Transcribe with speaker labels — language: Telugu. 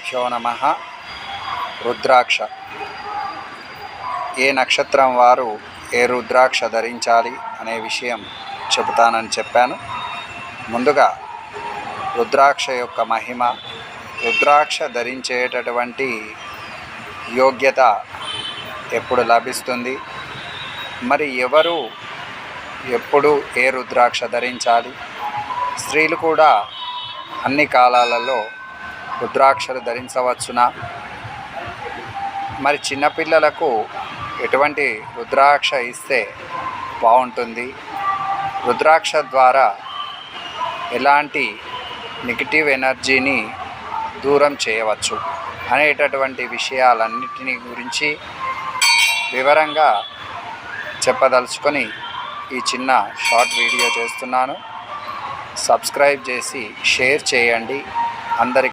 Speaker 1: శ్రీగురుభ్యో నమః. రుద్రాక్ష ఏ నక్షత్రం వారు ఏ రుద్రాక్ష ధరించాలి అనే విషయం చెబుతానని చెప్పాను. ముందుగా రుద్రాక్ష యొక్క మహిమ, రుద్రాక్ష ధరించేటటువంటి యోగ్యత ఎప్పుడు లభిస్తుంది, మరి ఎవరు ఎప్పుడు ఏ రుద్రాక్ష ధరించాలి, స్త్రీలు కూడా అన్ని కాలాలలో రుద్రాక్షలు ధరించవచ్చునా, మరి చిన్నపిల్లలకు ఎటువంటి రుద్రాక్ష ఇస్తే బాగుంటుంది, రుద్రాక్ష ద్వారా ఎలాంటి నెగిటివ్ ఎనర్జీని దూరం చేయవచ్చు అనేటటువంటి విషయాలన్నిటిని గురించి వివరంగా చెప్పదలుచుకొని ఈ చిన్న షార్ట్ వీడియో చేస్తున్నాను. సబ్స్క్రైబ్ చేసి షేర్ చేయండి అందరికీ.